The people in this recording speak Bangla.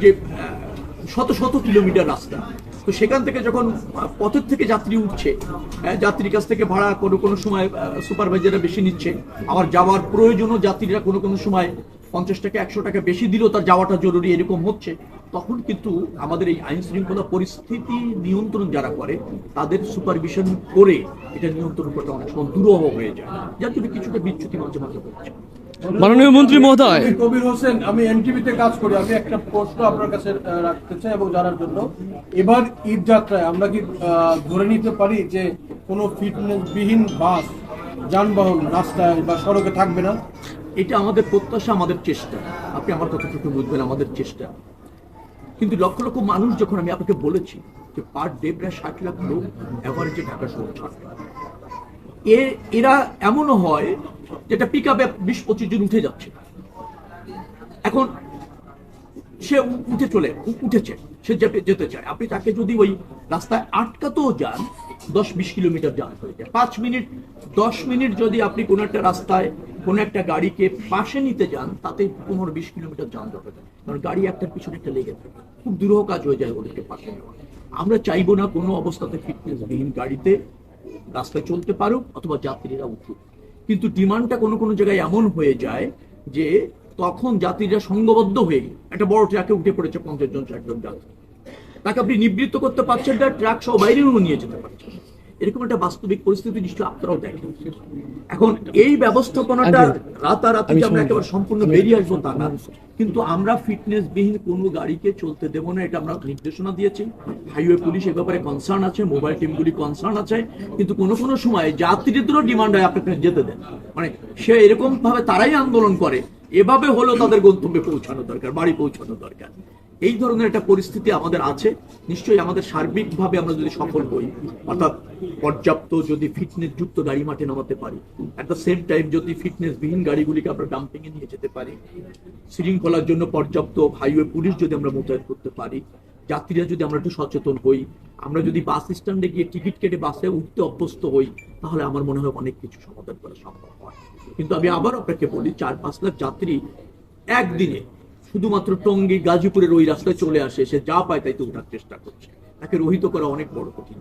যে শত শত কিলোমিটার রাস্তা, তো সেখান থেকে যখন পথের থেকে যাত্রী উঠছে, যাত্রীর কাছ থেকে ভাড়া কোনো কোনো সময় সুপারভাইজাররা বেশি নিচ্ছে, আবার যাওয়ার প্রয়োজনও যাত্রীরা কোনো কোনো সময় 50 টাকা 100 টাকা বেশি দিলেও তার যাওয়াটা জরুরি, এরকম হচ্ছে, তখন কিন্তু আমাদের এই আইন শৃঙ্খলা পরিস্থিতি নিয়ন্ত্রণ যারা করে তাদের সুপারভিশন করে এটা নিয়ন্ত্রণ করতে অনেক সময় দুরূহ হয়ে যায়, যার জন্য কিছুটা বিচ্যুতি মাঝে মাঝে হচ্ছে। মাননীয় মন্ত্রী মহোদয়, কবির হোসেন, আমি এনটিভিতে কাজ করি। আমি একটা প্রশ্ন আপনার কাছে রাখতে চাই এবং জানার জন্য, এবার ঈদ যাত্রায় আমরা কি ধরে নিতে পারি যে কোনো ফিটনেসবিহীন বাস যানবাহন রাস্তায় বা সড়কে থাকবে না? এটা আমাদের প্রত্যাশা, আমাদের চেষ্টা। আপনি আমার কথা থেকে বুঝবেন, আমাদের চেষ্টা। কিন্তু লক্ষ লক্ষ মানুষ, যখন আমি আপনাকে বলেছি যে পার ডে প্রায় 60 লাখ লোক অ্যাভারেজে ঢাকা শহর ছাড়বে, এরা এমনও হয় যেটা পিক আপে 20-25 জন উঠে যাচ্ছে, এখন সে উঠেছে, সে যেতে চায়, আপনি তাকে যদি ওই রাস্তায় আটকাতেও যান 10-20 কিলোমিটার যান হয়ে যায়। 5 মিনিট 10 মিনিট যদি আপনি কোনো একটা রাস্তায় কোনো একটা গাড়িকে পাশে নিতে যান, তাতে 15-20 কিলোমিটার যানজট হয়ে যায়, কারণ গাড়ি একটার পিছনে একটা লেগে থাকে, খুব দুরূহ কাজ হয়ে যায় ওদেরকে পাশে নেওয়া। আমরা চাইবো না কোনো অবস্থাতে ফিটনেসবিহীন গাড়িতে রাস্তায় চলতে পারুক অথবা যাত্রীরা উঠুক, কিন্তু ডিমান্ডটা কোনো কোনো জায়গায় এমন হয়ে যায় যে তখন যাত্রীরা সংঘবদ্ধ হয়ে একটা বড় ট্রাকে উঠে পড়েছে 50 জন 60 জন যাত্রী, তাকে আপনি নিবৃত্ত করতে পারছেন না, ট্রাক সহ বাইরেও নিয়ে যেতে পারছেন। এরকম একটা বাস্তবিক পরিস্থিতি নিশ্চয়ই আপনারাও দেখেন। এখন এই ব্যবস্থাপনাটা রাতারাতি যে আমরা একেবারে সম্পূর্ণ বেরিয়ে আসবো তা না, কিন্তু আমরা ফিটনেসবিহীন কোনো গাড়িকে চলতে দেবো না, এটা আমরা নির্দেশনা দিয়েছি। হাইওয়ে পুলিশ এ ব্যাপারে কনসার্ন আছে, মোবাইল টিমগুলি কনসার্ন আছে, কিন্তু কোনো কোনো সময় যাত্রীদেরও ডিমান্ড হয় আপনাকে যেতে দেন, মানে সে এরকম ভাবে তারাই আন্দোলন করে, এভাবে হলো তাদের গন্তব্যে পৌঁছানো দরকার, বাড়ি পৌঁছানো দরকার। এই ধরনের একটা পরিস্থিতি আমাদের আছে। নিশ্চয়ই আমাদের সার্বিকভাবে আমরা যদি সফল হই, অর্থাৎ পর্যাপ্ত যদি ফিটনেস যুক্ত গাড়ি মাঠে নামাতে পারি, এট দ্য সেম টাইম যদি ফিটনেসবিহীন গাড়িগুলিকে আমরা ডাম্পিং এ নিয়ে যেতে পারি, শৃঙ্খলার জন্য পর্যাপ্ত হাইওয়ে পুলিশ যদি আমরা মোতায়েন করতে পারি, যাত্রীরা যদি আমরা একটু সচেতন হই, আমরা যদি বাস স্ট্যান্ডে গিয়ে টিকিট কেটে বাসে উঠতে অভ্যস্ত হই, তাহলে আমার মনে হয় অনেক কিছু সমাধান করা সম্ভব হয়। কিন্তু আমি আবার আপনাকে বলি, 4-5 লাখ যাত্রী একদিনে শুধুমাত্র টঙ্গী গাজীপুরের ওই রাস্তায় চলে আসে, সে যা পায় তাই তো ওঠার চেষ্টা করছে, তাকে রহিত করা অনেক বড় কঠিন।